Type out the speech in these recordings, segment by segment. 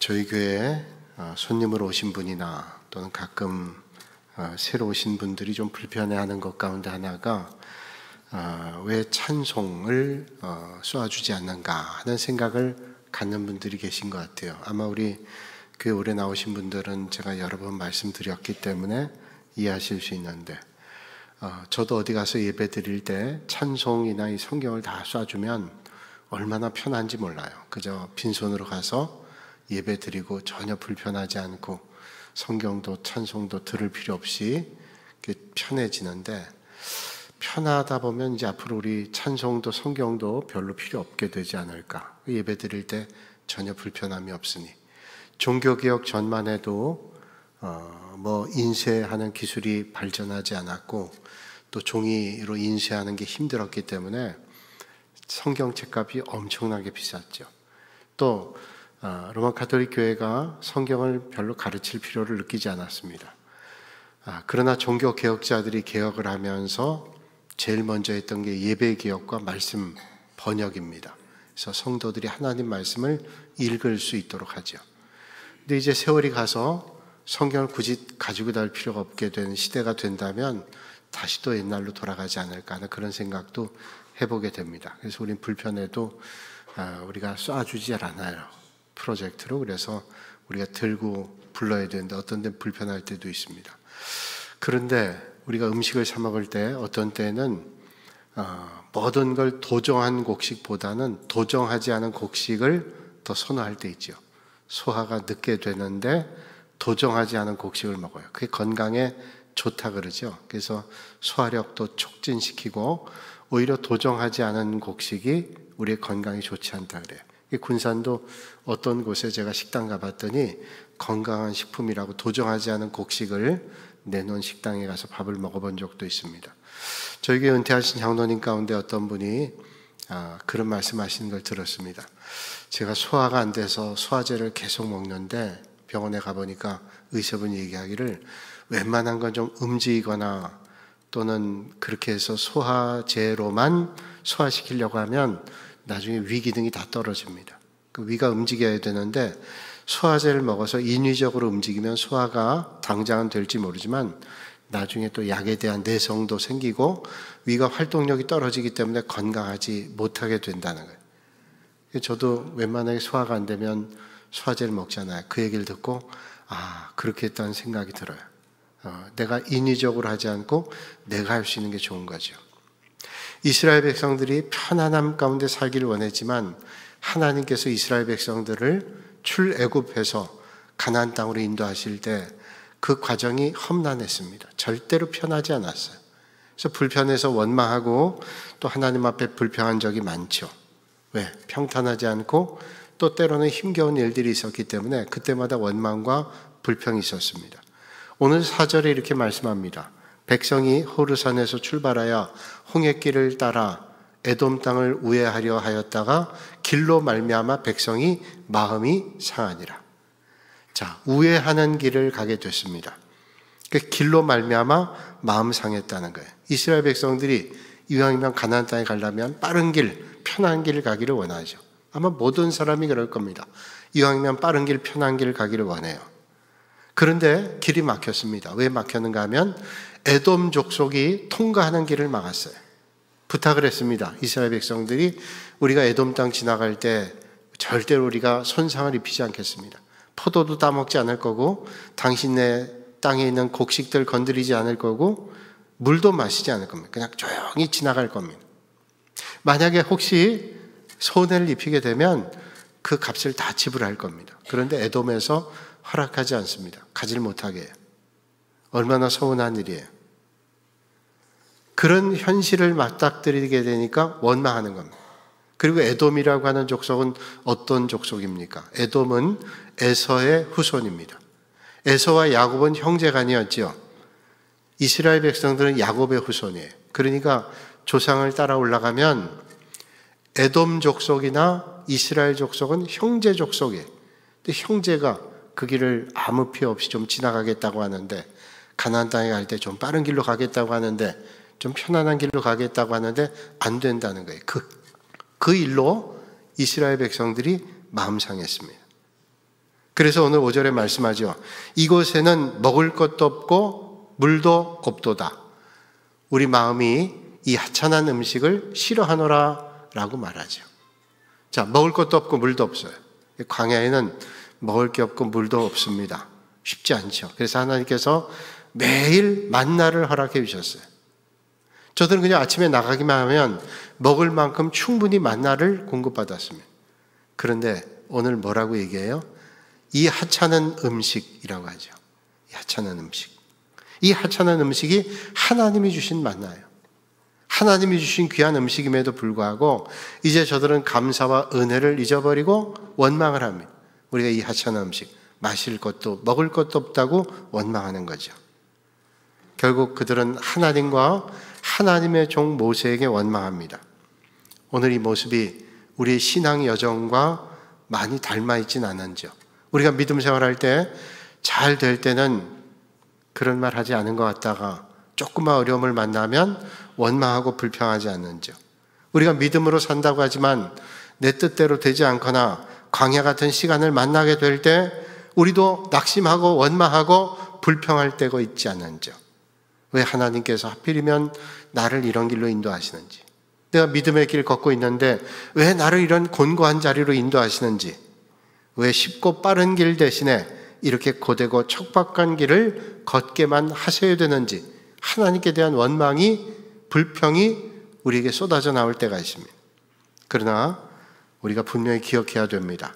저희 교회에 손님으로 오신 분이나 또는 가끔 새로 오신 분들이 좀 불편해하는 것 가운데 하나가 왜 찬송을 쏘아주지 않는가 하는 생각을 갖는 분들이 계신 것 같아요. 아마 우리 교회 오래 나오신 분들은 제가 여러 번 말씀드렸기 때문에 이해하실 수 있는데, 저도 어디 가서 예배 드릴 때 찬송이나 이 성경을 다 쏴주면 얼마나 편한지 몰라요. 그저 빈손으로 가서 예배 드리고 전혀 불편하지 않고 성경도 찬송도 들을 필요 없이 편해지는데, 편하다 보면 이제 앞으로 우리 찬송도 성경도 별로 필요 없게 되지 않을까. 예배 드릴 때 전혀 불편함이 없으니. 종교개혁 전만 해도 인쇄하는 기술이 발전하지 않았고 또 종이로 인쇄하는 게 힘들었기 때문에 성경책 값이 엄청나게 비쌌죠. 또 로마 가톨릭 교회가 성경을 별로 가르칠 필요를 느끼지 않았습니다. 그러나 종교 개혁자들이 개혁을 하면서 제일 먼저 했던 게 예배 개혁과 말씀 번역입니다. 그래서 성도들이 하나님 말씀을 읽을 수 있도록 하죠. 근데 이제 세월이 가서 성경을 굳이 가지고 다닐 필요가 없게 된 시대가 된다면 다시 또 옛날로 돌아가지 않을까 하는 그런 생각도 해보게 됩니다. 그래서 우린 불편해도 우리가 쏴주지 않아요. 프로젝트로. 그래서 우리가 들고 불러야 되는데 어떤 데는 불편할 때도 있습니다. 그런데 우리가 음식을 사 먹을 때 어떤 때는 모든 걸 도정한 곡식보다는 도정하지 않은 곡식을 더 선호할 때 있죠. 소화가 늦게 되는데 도정하지 않은 곡식을 먹어요. 그게 건강에 좋다 그러죠. 그래서 소화력도 촉진시키고 오히려 도정하지 않은 곡식이 우리의 건강에 좋지 않다 그래요. 군산도 어떤 곳에 제가 식당 가봤더니 건강한 식품이라고 도정하지 않은 곡식을 내놓은 식당에 가서 밥을 먹어본 적도 있습니다. 저희 교회 은퇴하신 장로님 가운데 어떤 분이 그런 말씀하시는 걸 들었습니다. 제가 소화가 안 돼서 소화제를 계속 먹는데 병원에 가보니까 의사분이 얘기하기를 웬만한 건 좀 움직이거나 또는 그렇게 해서 소화제로만 소화시키려고 하면 나중에 위 기능이 다 떨어집니다. 그 위가 움직여야 되는데 소화제를 먹어서 인위적으로 움직이면 소화가 당장은 될지 모르지만 나중에 또 약에 대한 내성도 생기고 위가 활동력이 떨어지기 때문에 건강하지 못하게 된다는 거예요. 저도 웬만하게 소화가 안 되면 소화제를 먹잖아요. 그 얘기를 듣고 그렇게 했다는 생각이 들어요. 내가 인위적으로 하지 않고 내가 할 수 있는 게 좋은 거죠. 이스라엘 백성들이 편안함 가운데 살기를 원했지만 하나님께서 이스라엘 백성들을 출애굽해서 가나안 땅으로 인도하실 때 그 과정이 험난했습니다. 절대로 편하지 않았어요. 그래서 불편해서 원망하고 또 하나님 앞에 불평한 적이 많죠. 왜? 평탄하지 않고 또 때로는 힘겨운 일들이 있었기 때문에 그때마다 원망과 불평이 있었습니다. 오늘 4절에 이렇게 말씀합니다. 백성이 호르산에서 출발하여 홍해길을 따라 에돔 땅을 우회하려 하였다가 길로 말미암아 백성이 마음이 상하니라. 자, 우회하는 길을 가게 됐습니다. 그 길로 말미암아 마음 상했다는 거예요. 이스라엘 백성들이 이왕이면 가나안 땅에 가려면 빠른 길, 편한 길을 가기를 원하죠. 아마 모든 사람이 그럴 겁니다. 이왕이면 빠른 길, 편한 길을 가기를 원해요. 그런데 길이 막혔습니다. 왜 막혔는가 하면 에돔 족속이 통과하는 길을 막았어요. 부탁을 했습니다. 이스라엘 백성들이 우리가 에돔 땅 지나갈 때 절대로 우리가 손상을 입히지 않겠습니다. 포도도 따먹지 않을 거고 당신네 땅에 있는 곡식들 건드리지 않을 거고 물도 마시지 않을 겁니다. 그냥 조용히 지나갈 겁니다. 만약에 혹시 손해를 입히게 되면 그 값을 다 지불할 겁니다. 그런데 에돔에서 허락하지 않습니다. 가지를 못하게 해요. 얼마나 서운한 일이에요. 그런 현실을 맞닥뜨리게 되니까 원망하는 겁니다. 그리고 에돔이라고 하는 족속은 어떤 족속입니까? 에돔은 에서의 후손입니다. 에서와 야곱은 형제간이었지요. 이스라엘 백성들은 야곱의 후손이에요. 그러니까 조상을 따라 올라가면 에돔 족속이나 이스라엘 족속은 형제 족속이에요. 근데 형제가 그 길을 아무 피해 없이 좀 지나가겠다고 하는데, 가나안 땅에 갈 때 좀 빠른 길로 가겠다고 하는데, 좀 편안한 길로 가겠다고 하는데 안 된다는 거예요. 그 일로 이스라엘 백성들이 마음 상했습니다. 그래서 오늘 5절에 말씀하죠. 이곳에는 먹을 것도 없고 물도 없도다. 우리 마음이 이 하찮은 음식을 싫어하노라 라고 말하죠. 자, 먹을 것도 없고 물도 없어요. 광야에는 먹을 게 없고 물도 없습니다. 쉽지 않죠. 그래서 하나님께서 매일 만나를 허락해 주셨어요. 저들은 그냥 아침에 나가기만 하면 먹을 만큼 충분히 만나를 공급받았습니다. 그런데 오늘 뭐라고 얘기해요? 이 하찮은 음식이라고 하죠. 이 하찮은 음식. 이 하찮은 음식이 하나님이 주신 만나예요. 하나님이 주신 귀한 음식임에도 불구하고 이제 저들은 감사와 은혜를 잊어버리고 원망을 합니다. 우리가 이 하찮은 음식, 마실 것도 먹을 것도 없다고 원망하는 거죠. 결국 그들은 하나님과 하나님의 종 모세에게 원망합니다. 오늘 이 모습이 우리의 신앙 여정과 많이 닮아 있진 않은지요. 우리가 믿음 생활할 때 잘 될 때는 그런 말 하지 않은 것 같다가 조금만 어려움을 만나면 원망하고 불평하지 않는지요. 우리가 믿음으로 산다고 하지만 내 뜻대로 되지 않거나 광야 같은 시간을 만나게 될 때 우리도 낙심하고 원망하고 불평할 때가 있지 않는지요. 왜 하나님께서 하필이면 나를 이런 길로 인도하시는지, 내가 믿음의 길 걷고 있는데 왜 나를 이런 곤고한 자리로 인도하시는지, 왜 쉽고 빠른 길 대신에 이렇게 고되고 척박한 길을 걷게만 하셔야 되는지, 하나님께 대한 원망이, 불평이 우리에게 쏟아져 나올 때가 있습니다. 그러나 우리가 분명히 기억해야 됩니다.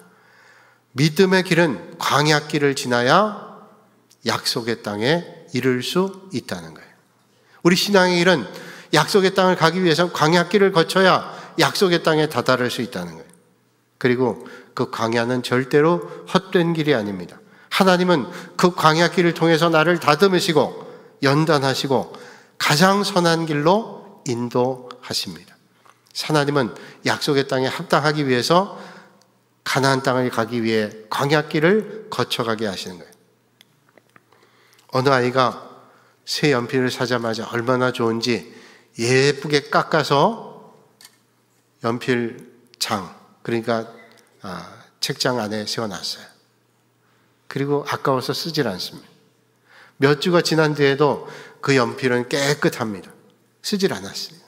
믿음의 길은 광야길을 지나야 약속의 땅에 이를 수 있다는 거예요. 우리 신앙의 길은 약속의 땅을 가기 위해서는 광야길을 거쳐야 약속의 땅에 다다를 수 있다는 거예요. 그리고 그 광야는 절대로 헛된 길이 아닙니다. 하나님은 그 광야길을 통해서 나를 다듬으시고 연단하시고 가장 선한 길로 인도하십니다. 하나님은 약속의 땅에 합당하기 위해서 가나안 땅을 가기 위해 광야길을 거쳐가게 하시는 거예요. 어느 아이가 새 연필을 사자마자 얼마나 좋은지 예쁘게 깎아서 연필장, 그러니까 책장 안에 세워놨어요. 그리고 아까워서 쓰질 않습니다. 몇 주가 지난 뒤에도 그 연필은 깨끗합니다. 쓰질 않았습니다.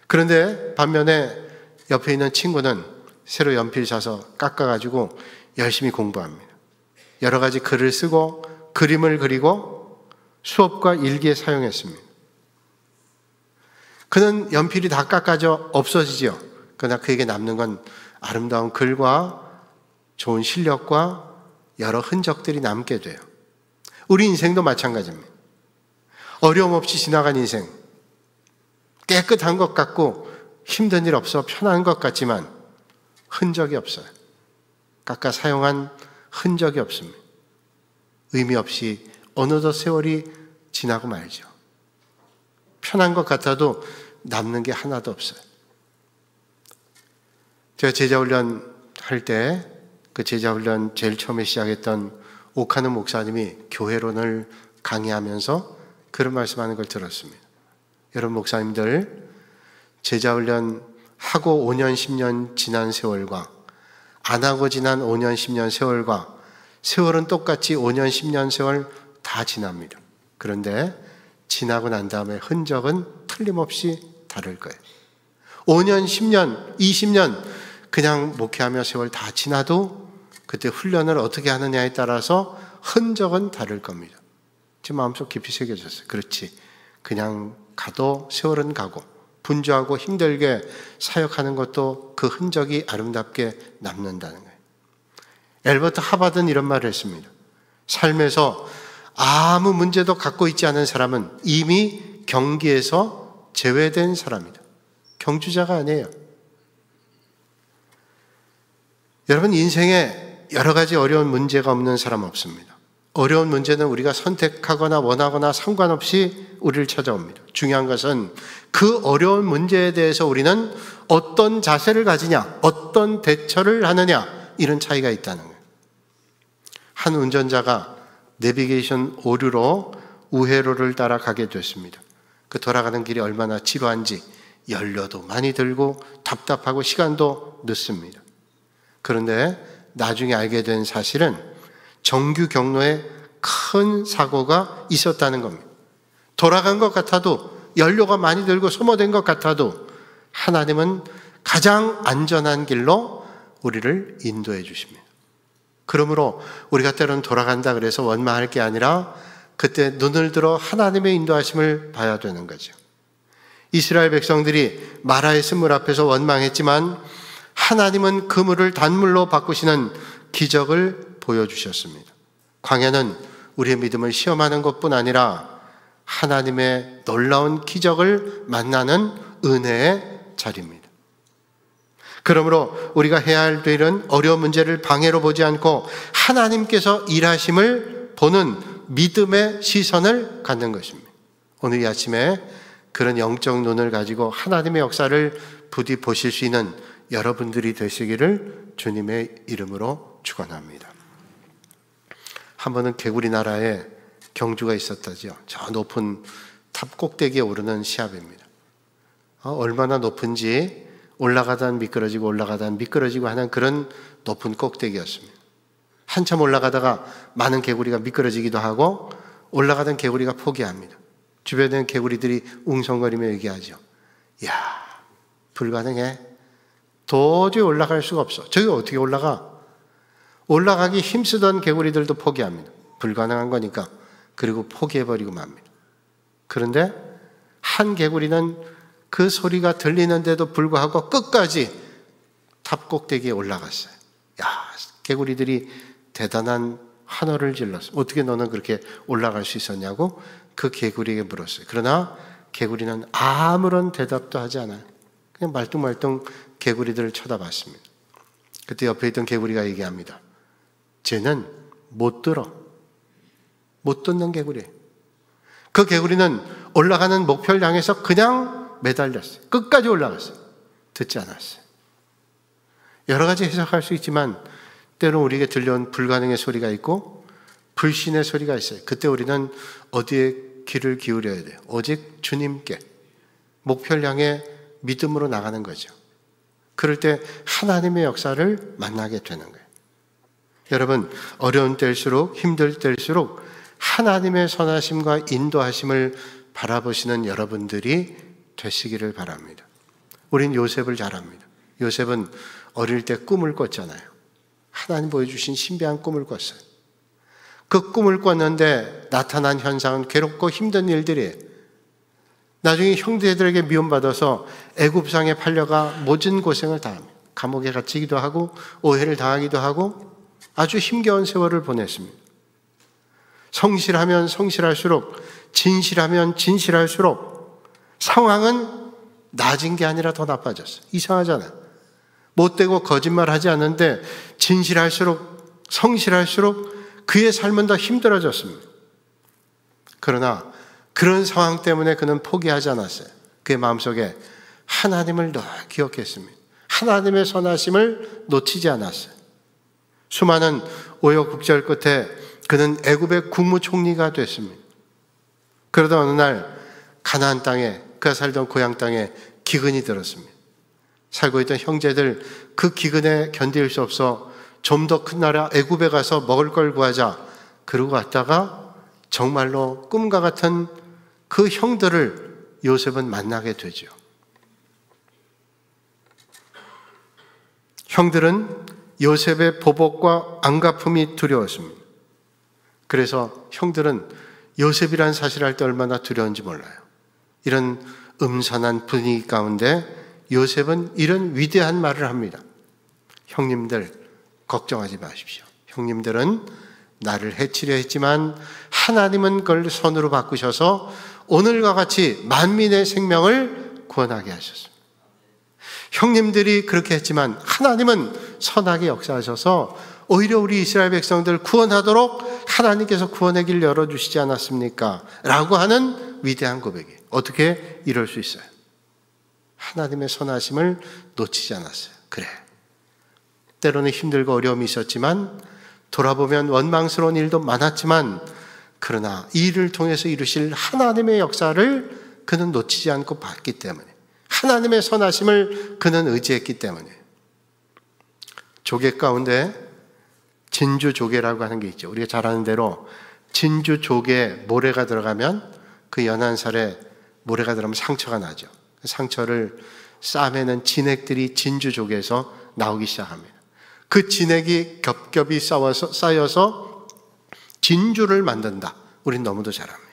그런데 반면에 옆에 있는 친구는 새로 연필 사서 깎아가지고 열심히 공부합니다. 여러 가지 글을 쓰고 그림을 그리고 수업과 일기에 사용했습니다. 그는 연필이 다 깎아져 없어지죠. 그러나 그에게 남는 건 아름다운 글과 좋은 실력과 여러 흔적들이 남게 돼요. 우리 인생도 마찬가지입니다. 어려움 없이 지나간 인생, 깨끗한 것 같고 힘든 일 없어 편한 것 같지만 흔적이 없어요. 깎아 사용한 흔적이 없습니다. 의미 없이 어느덧 세월이 지나고 말죠. 편한 것 같아도 남는 게 하나도 없어요. 제가 제자훈련 할 때 그 제자훈련 제일 처음에 시작했던 오카노 목사님이 교회론을 강의하면서 그런 말씀하는 걸 들었습니다. 여러분 목사님들, 제자훈련 하고 5년 10년 지난 세월과 안 하고 지난 5년 10년 세월과 세월은 똑같이 5년 10년 세월 다 지납니다. 그런데 지나고 난 다음에 흔적은 틀림없이 다를 거예요. 5년 10년 20년 그냥 목회하며 세월 다 지나도 그때 훈련을 어떻게 하느냐에 따라서 흔적은 다를 겁니다. 제 마음속 깊이 새겨졌어요. 그렇지, 그냥 가도 세월은 가고 분주하고 힘들게 사역하는 것도 그 흔적이 아름답게 남는다는 거예요. 엘버트 하바드는 이런 말을 했습니다. 삶에서 아무 문제도 갖고 있지 않은 사람은 이미 경기에서 제외된 사람이다. 경주자가 아니에요. 여러분 인생에 여러 가지 어려운 문제가 없는 사람 없습니다. 어려운 문제는 우리가 선택하거나 원하거나 상관없이 우리를 찾아옵니다. 중요한 것은 그 어려운 문제에 대해서 우리는 어떤 자세를 가지냐, 어떤 대처를 하느냐, 이런 차이가 있다는 거예요. 한 운전자가 내비게이션 오류로 우회로를 따라가게 됐습니다. 그 돌아가는 길이 얼마나 지루한지 연료도 많이 들고 답답하고 시간도 늦습니다. 그런데 나중에 알게 된 사실은 정규 경로에 큰 사고가 있었다는 겁니다. 돌아간 것 같아도, 연료가 많이 들고 소모된 것 같아도 하나님은 가장 안전한 길로 우리를 인도해 주십니다. 그러므로 우리가 때로는 돌아간다 그래서 원망할 게 아니라 그때 눈을 들어 하나님의 인도하심을 봐야 되는 거죠. 이스라엘 백성들이 마라의 쓴물 앞에서 원망했지만 하나님은 그 물을 단물로 바꾸시는 기적을 보여주셨습니다. 광야는 우리의 믿음을 시험하는 것뿐 아니라 하나님의 놀라운 기적을 만나는 은혜의 자리입니다. 그러므로 우리가 해야 할 일은 어려운 문제를 방해로 보지 않고 하나님께서 일하심을 보는 믿음의 시선을 갖는 것입니다. 오늘 이 아침에 그런 영적 눈을 가지고 하나님의 역사를 부디 보실 수 있는 여러분들이 되시기를 주님의 이름으로 축원합니다. 한 번은 개구리 나라에 경주가 있었다죠. 저 높은 탑 꼭대기에 오르는 시합입니다. 얼마나 높은지 올라가다 미끄러지고 올라가다 미끄러지고 하는 그런 높은 꼭대기였습니다. 한참 올라가다가 많은 개구리가 미끄러지기도 하고 올라가던 개구리가 포기합니다. 주변에 있는 개구리들이 웅성거리며 얘기하죠. 야, 불가능해. 도저히 올라갈 수가 없어. 저기 어떻게 올라가? 올라가기 힘쓰던 개구리들도 포기합니다. 불가능한 거니까. 그리고 포기해버리고 맙니다. 그런데 한 개구리는 그 소리가 들리는데도 불구하고 끝까지 탑 꼭대기에 올라갔어요. 야, 개구리들이 대단한 환호를 질렀어요. 어떻게 너는 그렇게 올라갈 수 있었냐고 그 개구리에게 물었어요. 그러나 개구리는 아무런 대답도 하지 않아요. 그냥 말뚱말뚱 개구리들을 쳐다봤습니다. 그때 옆에 있던 개구리가 얘기합니다. 쟤는 못 들어. 못 듣는 개구리예요. 그 개구리는 올라가는 목표를 향해서 그냥 매달렸어요. 끝까지 올라갔어요. 듣지 않았어요. 여러 가지 해석할 수 있지만 때로 우리에게 들려온 불가능의 소리가 있고 불신의 소리가 있어요. 그때 우리는 어디에 귀를 기울여야 돼요? 오직 주님께 목표를 향해 믿음으로 나가는 거죠. 그럴 때 하나님의 역사를 만나게 되는 거예요. 여러분, 어려운 때일수록 힘들 때일수록 하나님의 선하심과 인도하심을 바라보시는 여러분들이 되시기를 바랍니다. 우린 요셉을 잘 압니다. 요셉은 어릴 때 꿈을 꿨잖아요. 하나님 보여주신 신비한 꿈을 꿨어요. 그 꿈을 꿨는데 나타난 현상은 괴롭고 힘든 일들이에요. 나중에 형제들에게 미움받아서 애굽상에 팔려가 모진 고생을 당합니다. 감옥에 갇히기도 하고 오해를 당하기도 하고 아주 힘겨운 세월을 보냈습니다. 성실하면 성실할수록, 진실하면 진실할수록 상황은 나아진 게 아니라 더 나빠졌어요. 이상하잖아요. 못되고 거짓말하지 않는데 진실할수록, 성실할수록 그의 삶은 더 힘들어졌습니다. 그러나 그런 상황 때문에 그는 포기하지 않았어요. 그의 마음속에 하나님을 늘 기억했습니다. 하나님의 선하심을 놓치지 않았어요. 수많은 우여곡절 끝에 그는 애굽의 국무총리가 됐습니다. 그러다 어느 날 가나안 땅에, 그가 살던 고향 땅에 기근이 들었습니다. 살고 있던 형제들 그 기근에 견딜 수 없어 좀 더 큰 나라 애굽에 가서 먹을 걸 구하자. 그러고 갔다가 정말로 꿈과 같은 그 형들을 요셉은 만나게 되죠. 형들은 요셉의 보복과 안갚음이 두려웠습니다. 그래서 형들은 요셉이라는 사실을 알 때 얼마나 두려운지 몰라요. 이런 음산한 분위기 가운데 요셉은 이런 위대한 말을 합니다. 형님들, 걱정하지 마십시오. 형님들은 나를 해치려 했지만 하나님은 그걸 선으로 바꾸셔서 오늘과 같이 만민의 생명을 구원하게 하셨습니다. 형님들이 그렇게 했지만 하나님은 선하게 역사하셔서 오히려 우리 이스라엘 백성들을 구원하도록 하나님께서 구원의 길 열어주시지 않았습니까? 라고 하는 위대한 고백이에요. 어떻게 이럴 수 있어요? 하나님의 선하심을 놓치지 않았어요. 그래, 때로는 힘들고 어려움이 있었지만 돌아보면 원망스러운 일도 많았지만 그러나 이 일을 통해서 이루실 하나님의 역사를 그는 놓치지 않고 봤기 때문에, 하나님의 선하심을 그는 의지했기 때문에 조개 가운데 진주조개라고 하는 게 있죠. 우리가 잘 아는 대로 진주조개에 모래가 들어가면 그 연한 살에 모래가 들어가면 상처가 나죠. 그 상처를 싸매는 진액들이 진주조개에서 나오기 시작합니다. 그 진액이 겹겹이 쌓여서 진주를 만든다. 우린 너무도 잘 압니다.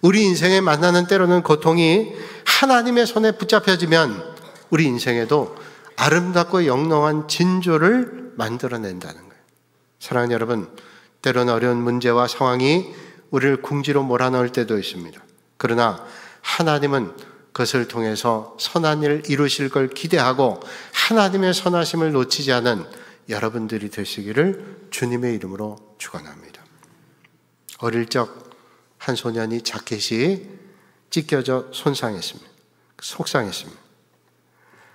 우리 인생에 만나는 때로는 고통이 하나님의 손에 붙잡혀지면 우리 인생에도 아름답고 영롱한 진주를 만들어낸다는 거예요. 사랑하는 여러분, 때로는 어려운 문제와 상황이 우리를 궁지로 몰아넣을 때도 있습니다. 그러나 하나님은 그것을 통해서 선한 일을 이루실 걸 기대하고 하나님의 선하심을 놓치지 않은 여러분들이 되시기를 주님의 이름으로 축원합니다. 어릴 적 한 소년이 자켓이 찢겨져 속상했습니다.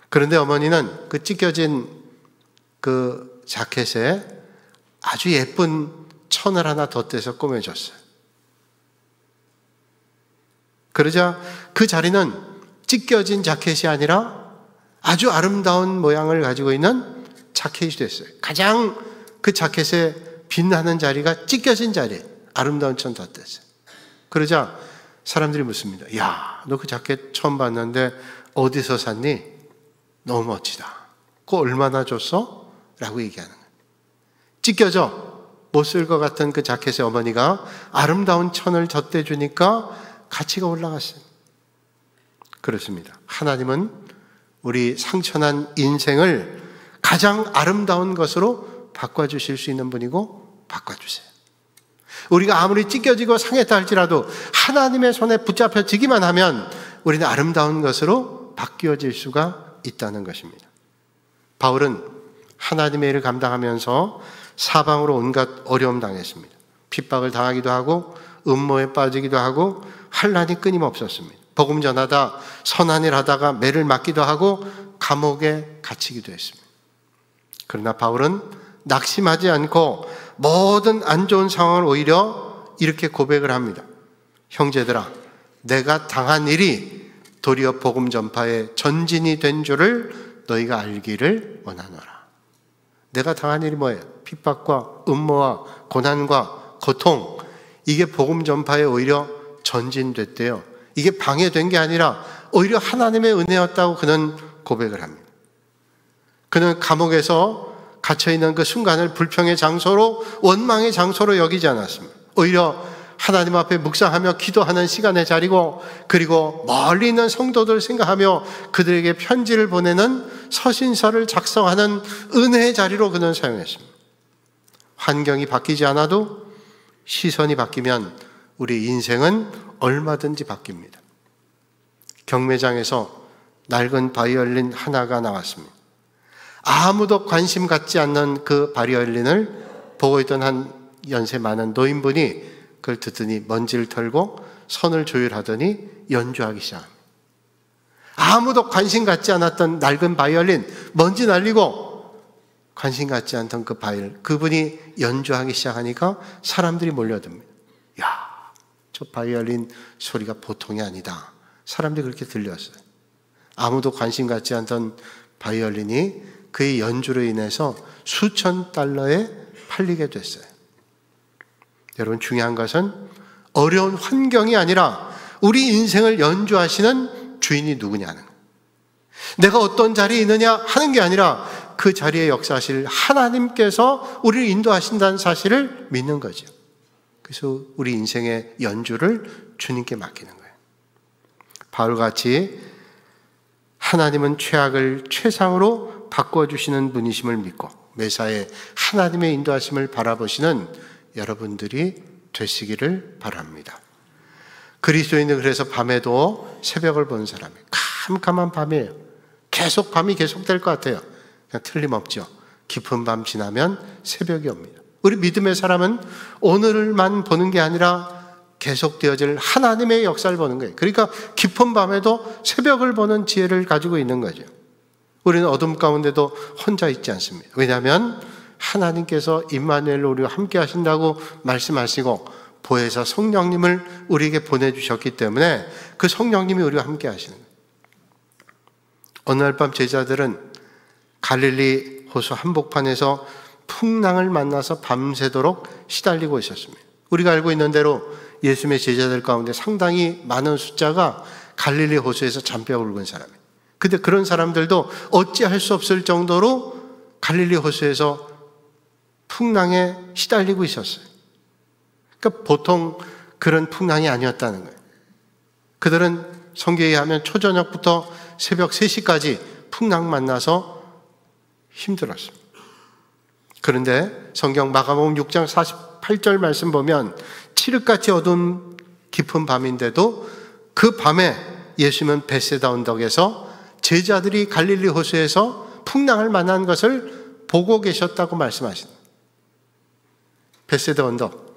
그런데 어머니는 그 찢겨진 그 자켓에 아주 예쁜 천을 하나 덧대서 꾸며줬어요. 그러자 그 자리는 찢겨진 자켓이 아니라 아주 아름다운 모양을 가지고 있는 자켓이 됐어요. 가장 그 자켓에 빛나는 자리가 찢겨진 자리, 아름다운 천 덧댔어요. 그러자 사람들이 묻습니다. 야, 너 그 자켓 처음 봤는데 어디서 샀니? 너무 멋지다. 그거 얼마나 줬어? 라고 얘기하는 거예요. 찢겨져 못 쓸 것 같은 그 자켓에 어머니가 아름다운 천을 덧대주니까 가치가 올라갔어요. 그렇습니다. 하나님은 우리 상처난 인생을 가장 아름다운 것으로 바꿔주실 수 있는 분이고 바꿔주세요. 우리가 아무리 찢겨지고 상했다 할지라도 하나님의 손에 붙잡혀지기만 하면 우리는 아름다운 것으로 바뀌어질 수가 있다는 것입니다. 바울은 하나님의 일을 감당하면서 사방으로 온갖 어려움 당했습니다. 핍박을 당하기도 하고 음모에 빠지기도 하고 환난이 끊임없었습니다. 복음 전하다 선한 일 하다가 매를 맞기도 하고 감옥에 갇히기도 했습니다. 그러나 바울은 낙심하지 않고 모든 안 좋은 상황을 오히려 이렇게 고백을 합니다. 형제들아, 내가 당한 일이 도리어 복음 전파의 전진이 된 줄을 너희가 알기를 원하노라. 내가 당한 일이 뭐예요? 핍박과 음모와 고난과 고통, 이게 복음 전파에 오히려 전진됐대요. 이게 방해된 게 아니라 오히려 하나님의 은혜였다고 그는 고백을 합니다. 그는 감옥에서 갇혀있는 그 순간을 불평의 장소로, 원망의 장소로 여기지 않았습니다. 오히려 하나님 앞에 묵상하며 기도하는 시간의 자리고, 그리고 멀리 있는 성도들을 생각하며 그들에게 편지를 보내는 서신서를 작성하는 은혜의 자리로 그는 사용했습니다. 환경이 바뀌지 않아도 시선이 바뀌면 우리 인생은 얼마든지 바뀝니다. 경매장에서 낡은 바이올린 하나가 나왔습니다. 아무도 관심 갖지 않는 그 바이올린을 보고 있던 한 연세 많은 노인분이 그걸 듣더니 먼지를 털고 선을 조율하더니 연주하기 시작합니다. 아무도 관심 갖지 않았던 낡은 바이올린, 먼지 날리고 관심 갖지 않던 그 바이올린, 그분이 연주하기 시작하니까 사람들이 몰려듭니다. 야, 저 바이올린 소리가 보통이 아니다. 사람들이 그렇게 들렸어요. 아무도 관심 갖지 않던 바이올린이 그의 연주로 인해서 수천 달러에 팔리게 됐어요. 여러분, 중요한 것은 어려운 환경이 아니라 우리 인생을 연주하시는 주인이 누구냐는 거예요. 내가 어떤 자리에 있느냐 하는 게 아니라 그 자리에 역사하실 하나님께서 우리를 인도하신다는 사실을 믿는 거죠. 그래서 우리 인생의 연주를 주님께 맡기는 거예요. 바울같이 하나님은 최악을 최상으로 바꿔주시는 분이심을 믿고 매사에 하나님의 인도하심을 바라보시는 여러분들이 되시기를 바랍니다. 그리스도인은 그래서 밤에도 새벽을 보는 사람이에요. 캄캄한 밤이에요. 밤이 계속될 것 같아요. 그냥 틀림없죠. 깊은 밤 지나면 새벽이 옵니다. 우리 믿음의 사람은 오늘만 보는 게 아니라 계속되어질 하나님의 역사를 보는 거예요. 그러니까 깊은 밤에도 새벽을 보는 지혜를 가지고 있는 거죠. 우리는 어둠 가운데도 혼자 있지 않습니다. 왜냐하면 하나님께서 임마누엘로 우리와 함께 하신다고 말씀하시고 보혜사 성령님을 우리에게 보내주셨기 때문에 그 성령님이 우리와 함께 하시는 거예요. 어느 날 밤 제자들은 갈릴리 호수 한복판에서 풍랑을 만나서 밤새도록 시달리고 있었습니다. 우리가 알고 있는 대로 예수님의 제자들 가운데 상당히 많은 숫자가 갈릴리 호수에서 잔뼈 굵은 사람이에요. 근데 그런 사람들도 어찌할 수 없을 정도로 갈릴리 호수에서 풍랑에 시달리고 있었어요. 그러니까 보통 그런 풍랑이 아니었다는 거예요. 그들은 성경에 하면 초저녁부터 새벽 3시까지 풍랑 만나서 힘들었습니다. 그런데 성경 마가복음 6장 48절 말씀 보면 칠흑같이 어두운 깊은 밤인데도 그 밤에 예수님은 벳세다 언덕에서 제자들이 갈릴리 호수에서 풍랑을 만난 것을 보고 계셨다고 말씀하십니다. 벳세다 언덕,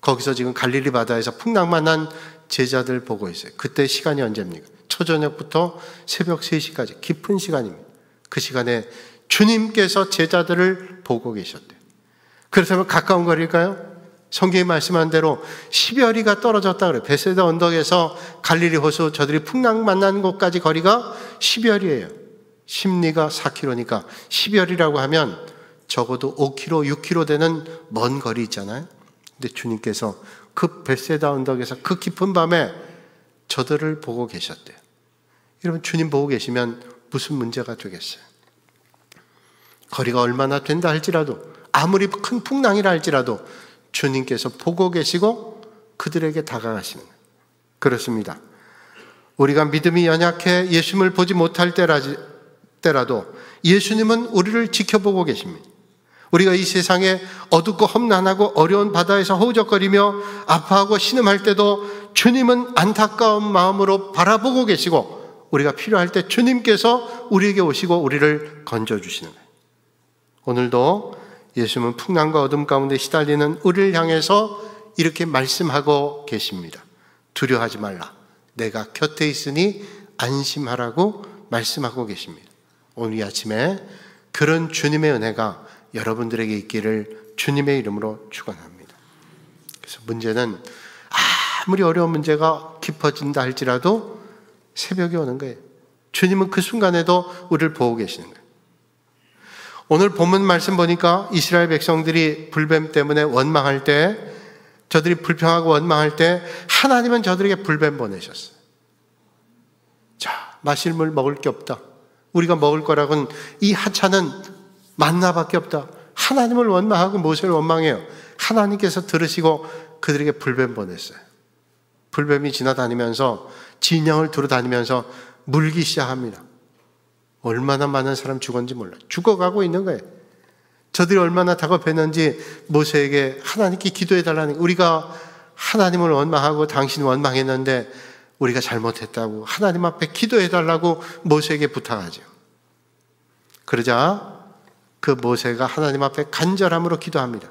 거기서 지금 갈릴리 바다에서 풍랑 만난 제자들 보고 있어요. 그때 시간이 언제입니까? 초저녁부터 새벽 3시까지 깊은 시간입니다. 그 시간에 주님께서 제자들을 보고 계셨대요. 그렇다면 가까운 거리일까요? 성경이 말씀한 대로 10여리가 떨어졌다 그래요. 벳세다 언덕에서 갈릴리 호수 저들이 풍랑 만난 곳까지 거리가 10여리예요. 심리가 4km니까 10여리라고 하면 적어도 5km, 6km 되는 먼 거리 있잖아요. 근데 주님께서 그 벳세다 언덕에서 그 깊은 밤에 저들을 보고 계셨대요. 여러분, 주님 보고 계시면 무슨 문제가 되겠어요? 거리가 얼마나 된다 할지라도, 아무리 큰 풍랑이라 할지라도 주님께서 보고 계시고 그들에게 다가가시는 거예요. 그렇습니다. 우리가 믿음이 연약해 예수님을 보지 못할 때라도 예수님은 우리를 지켜보고 계십니다. 우리가 이 세상에 어둡고 험난하고 어려운 바다에서 허우적거리며 아파하고 신음할 때도 주님은 안타까운 마음으로 바라보고 계시고, 우리가 필요할 때 주님께서 우리에게 오시고 우리를 건져주시는 거예요. 오늘도 예수님은 풍랑과 어둠 가운데 시달리는 우리를 향해서 이렇게 말씀하고 계십니다. 두려워하지 말라. 내가 곁에 있으니 안심하라고 말씀하고 계십니다. 오늘 이 아침에 그런 주님의 은혜가 여러분들에게 있기를 주님의 이름으로 축원합니다. 그래서 문제는 아무리 어려운 문제가 깊어진다 할지라도 새벽이 오는 거예요. 주님은 그 순간에도 우리를 보고 계시는 거예요. 오늘 본문 말씀 보니까 이스라엘 백성들이 불뱀 때문에 원망할 때, 저들이 불평하고 원망할 때 하나님은 저들에게 불뱀 보내셨어요. 자, 마실 물 먹을 게 없다. 우리가 먹을 거라고는 이 하찮은 만나밖에 없다. 하나님을 원망하고 모세를 원망해요. 하나님께서 들으시고 그들에게 불뱀 보냈어요. 불뱀이 지나다니면서 진영을 두루다니면서 물기 시작합니다. 얼마나 많은 사람 죽었는지 몰라요. 죽어가고 있는 거예요. 저들이 얼마나 다급했는지 모세에게 하나님께 기도해달라는 거예요. 우리가 하나님을 원망하고 당신 원망했는데 우리가 잘못했다고 하나님 앞에 기도해달라고 모세에게 부탁하죠. 그러자 그 모세가 하나님 앞에 간절함으로 기도합니다.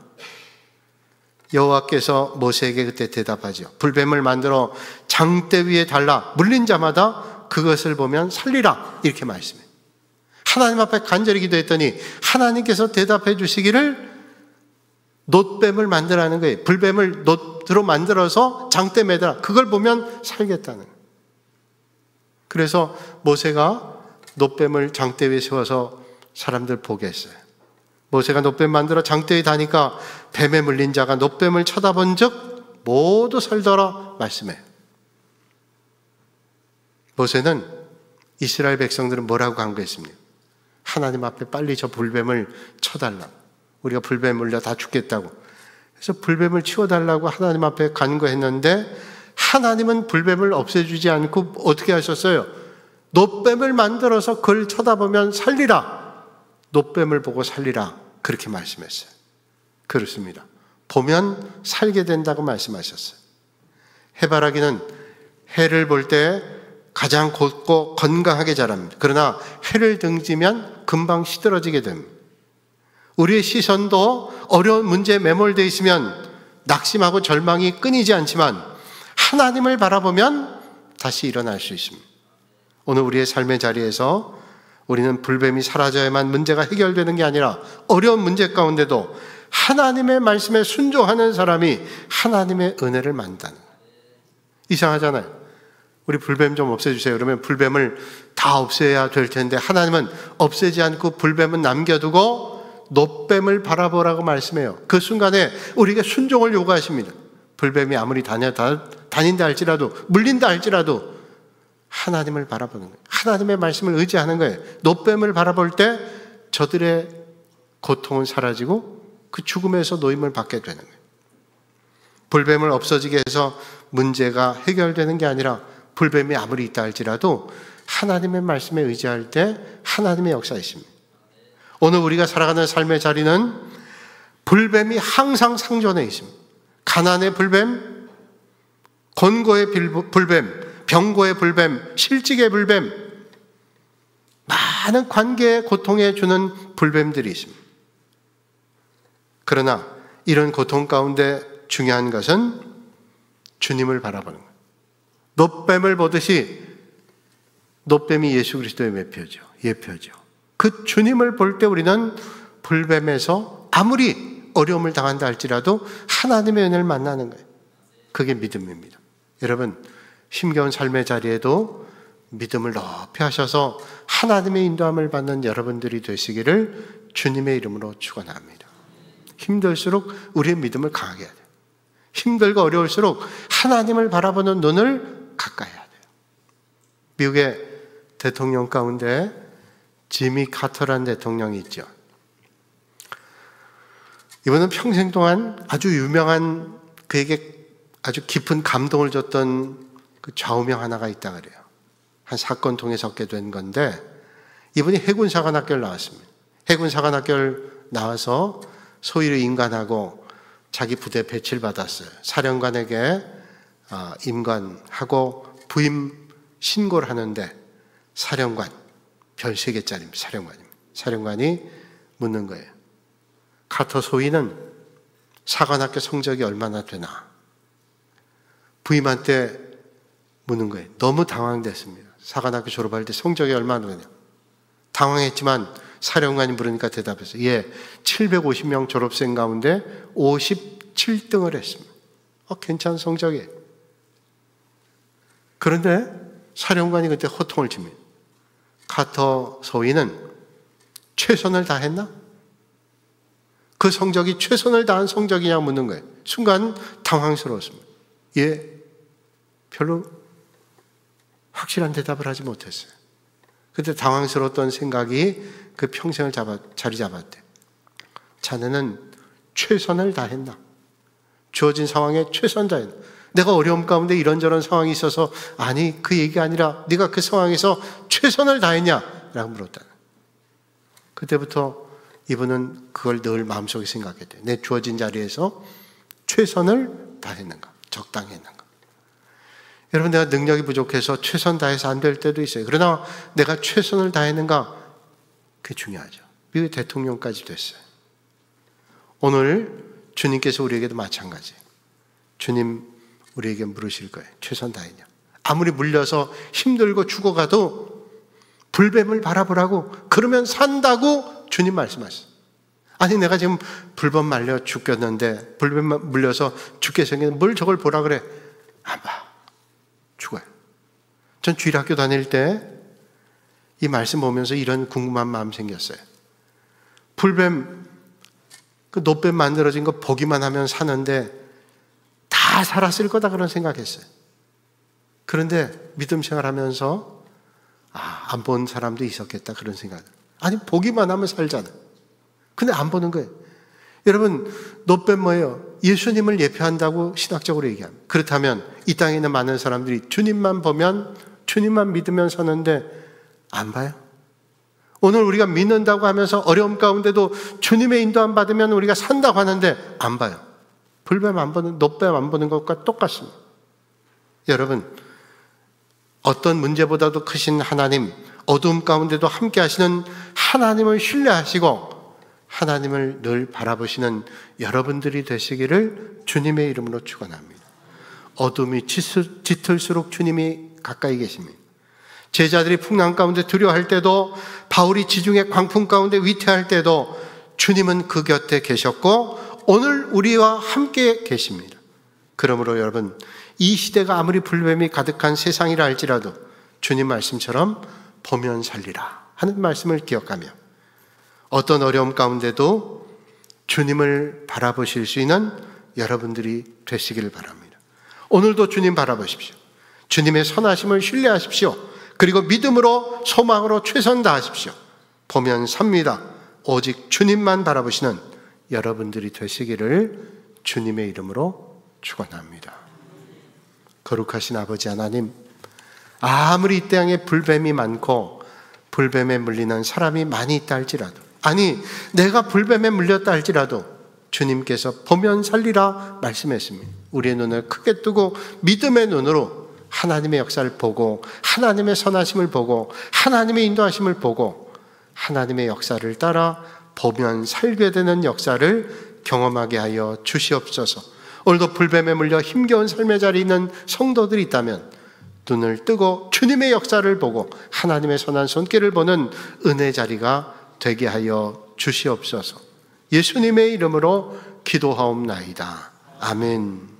여호와께서 모세에게 그때 대답하죠. 불뱀을 만들어 장대 위에 달라 물린 자마다 그것을 보면 살리라, 이렇게 말씀해요. 하나님 앞에 간절히 기도했더니 하나님께서 대답해 주시기를 놋뱀을 만들라는 거예요. 불뱀을 놋으로 만들어서 장대 매달아, 그걸 보면 살겠다는 거예요. 그래서 모세가 놋뱀을 장대 위에 세워서 사람들 보게 했어요. 모세가 놋뱀 만들어 장대 위에 다니까 뱀에 물린 자가 놋뱀을 쳐다본 적 모두 살더라 말씀해요. 모세는 이스라엘 백성들은 뭐라고 간구했습니까? 하나님 앞에 빨리 저 불뱀을 쳐달라. 우리가 불뱀 물려 다 죽겠다고. 그래서 불뱀을 치워달라고 하나님 앞에 간구했는데 하나님은 불뱀을 없애주지 않고 어떻게 하셨어요? 놋뱀을 만들어서 그걸 쳐다보면 살리라. 놋뱀을 보고 살리라. 그렇게 말씀했어요. 그렇습니다. 보면 살게 된다고 말씀하셨어요. 해바라기는 해를 볼 때 가장 곱고 건강하게 자랍니다. 그러나 해를 등지면 금방 시들어지게 됩니다. 우리의 시선도 어려운 문제에 매몰되어 있으면 낙심하고 절망이 끊이지 않지만 하나님을 바라보면 다시 일어날 수 있습니다. 오늘 우리의 삶의 자리에서 우리는 불뱀이 사라져야만 문제가 해결되는 게 아니라 어려운 문제 가운데도 하나님의 말씀에 순종하는 사람이 하나님의 은혜를 만든다는 거예요. 이상하잖아요. 우리 불뱀 좀 없애주세요. 그러면 불뱀을 다 없애야 될 텐데 하나님은 없애지 않고 불뱀은 남겨두고 놋뱀을 바라보라고 말씀해요. 그 순간에 우리에게 순종을 요구하십니다. 불뱀이 아무리 다닌다 할지라도, 물린다 할지라도 하나님을 바라보는 거예요. 하나님의 말씀을 의지하는 거예요. 놋뱀을 바라볼 때 저들의 고통은 사라지고 그 죽음에서 노임을 받게 되는 거예요. 불뱀을 없어지게 해서 문제가 해결되는 게 아니라 불뱀이 아무리 있다 할지라도 하나님의 말씀에 의지할 때 하나님의 역사가 있습니다. 오늘 우리가 살아가는 삶의 자리는 불뱀이 항상 상존해 있습니다. 가난의 불뱀, 곤고의 불뱀, 병고의 불뱀, 실직의 불뱀, 많은 관계에 고통에 주는 불뱀들이 있습니다. 그러나 이런 고통 가운데 중요한 것은 주님을 바라보는 거예요. 놋뱀을 보듯이, 놋뱀이 예수 그리스도의 예표죠. 그 주님을 볼 때 우리는 불뱀에서 아무리 어려움을 당한다 할지라도 하나님의 은혜를 만나는 거예요. 그게 믿음입니다. 여러분, 힘겨운 삶의 자리에도 믿음을 높이 하셔서 하나님의 인도함을 받는 여러분들이 되시기를 주님의 이름으로 축원합니다. 힘들수록 우리의 믿음을 강하게 해야 돼요. 힘들고 어려울수록 하나님을 바라보는 눈을 가까이 해야 돼요. 미국의 대통령 가운데 지미 카터라는 대통령이 있죠. 이분은 평생 동안 아주 유명한, 그에게 아주 깊은 감동을 줬던 그 좌우명 하나가 있다 그래요. 한 사건 통해서 얻게 된 건데, 이분이 해군사관학교를 나왔습니다. 해군사관학교를 나와서 소위를 임관하고 자기 부대 배치를 받았어요. 사령관에게 임관하고 부임 신고를 하는데, 사령관, 별 3개짜리입니다. 사령관이 묻는 거예요. 카터 소위는 사관학교 성적이 얼마나 되나? 부임할 때 묻는 거예요. 너무 당황됐습니다. 사관학교 졸업할 때 성적이 얼마나 되냐? 당황했지만 사령관이 물으니까 대답했어요. 예, 750명 졸업생 가운데 57등을 했습니다. 괜찮은 성적이에요. 그런데 사령관이 그때 호통을 칩니다. 카터 소위는 최선을 다했나? 그 성적이 최선을 다한 성적이냐 묻는 거예요. 순간 당황스러웠습니다. 예, 별로 확실한 대답을 하지 못했어요. 그때 당황스러웠던 생각이 그 평생을 자리 잡았대. 자네는 최선을 다했나? 주어진 상황에 최선 다했나? 내가 어려움 가운데 이런저런 상황이 있어서, 아니, 그 얘기가 아니라 네가 그 상황에서 최선을 다했냐? 라고 물었다. 그때부터 이분은 그걸 늘 마음속에 생각했대요. 내 주어진 자리에서 최선을 다했는가? 적당히 했는가? 여러분, 내가 능력이 부족해서 최선 다해서 안 될 때도 있어요. 그러나 내가 최선을 다했는가? 그게 중요하죠. 미국의 대통령까지 됐어요. 오늘 주님께서 우리에게도 마찬가지예요. 주님 우리에게 물으실 거예요. 최선 다했냐? 아무리 물려서 힘들고 죽어가도 불뱀을 바라보라고, 그러면 산다고 주님 말씀하셨어요. 아니, 내가 지금 불뱀 말려 죽겠는데, 불뱀 물려서 죽게 생겼는데 뭘 저걸 보라 그래? 안 봐. 죽어요. 전 주일학교 다닐 때 이 말씀 보면서 이런 궁금한 마음 생겼어요. 불뱀, 그 놋뱀 만들어진 거 보기만 하면 사는데 다 살았을 거다 그런 생각했어요. 그런데 믿음 생활하면서 안 본 사람도 있었겠다 그런 생각. 아니, 보기만 하면 살잖아. 근데 안 보는 거예요. 여러분, 놋뱀 뭐예요? 예수님을 예표한다고 신학적으로 얘기합니다. 그렇다면 이 땅에 있는 많은 사람들이 주님만 보면, 주님만 믿으면 사는데 안 봐요? 오늘 우리가 믿는다고 하면서 어려움 가운데도 주님의 인도함 받으면 우리가 산다고 하는데 안 봐요. 불뱀 안 보는, 놋뱀 안 보는 것과 똑같습니다. 여러분, 어떤 문제보다도 크신 하나님, 어두움 가운데도 함께 하시는 하나님을 신뢰하시고 하나님을 늘 바라보시는 여러분들이 되시기를 주님의 이름으로 축원합니다. 어둠이 짙을수록 주님이 가까이 계십니다. 제자들이 풍랑 가운데 두려워할 때도, 바울이 지중해 광풍 가운데 위태할 때도 주님은 그 곁에 계셨고 오늘 우리와 함께 계십니다. 그러므로 여러분, 이 시대가 아무리 불뱀이 가득한 세상이라 할지라도 주님 말씀처럼 보면 살리라 하는 말씀을 기억하며, 어떤 어려움 가운데도 주님을 바라보실 수 있는 여러분들이 되시기를 바랍니다. 오늘도 주님 바라보십시오. 주님의 선하심을 신뢰하십시오. 그리고 믿음으로 소망으로 최선 다하십시오. 보면 삽니다. 오직 주님만 바라보시는 여러분들이 되시기를 주님의 이름으로 축원합니다. 거룩하신 아버지 하나님, 아무리 이 땅에 불뱀이 많고 불뱀에 물리는 사람이 많이 있다 할지라도, 아니 내가 불뱀에 물렸다 할지라도 주님께서 보면 살리라 말씀했습니다. 우리의 눈을 크게 뜨고 믿음의 눈으로 하나님의 역사를 보고 하나님의 선하심을 보고 하나님의 인도하심을 보고 하나님의 역사를 따라 보면 살게 되는 역사를 경험하게 하여 주시옵소서. 오늘도 불뱀에 물려 힘겨운 삶의 자리에 있는 성도들이 있다면 눈을 뜨고 주님의 역사를 보고 하나님의 선한 손길을 보는 은혜 자리가 되게 하여 주시옵소서. 예수님의 이름으로 기도하옵나이다. 아멘.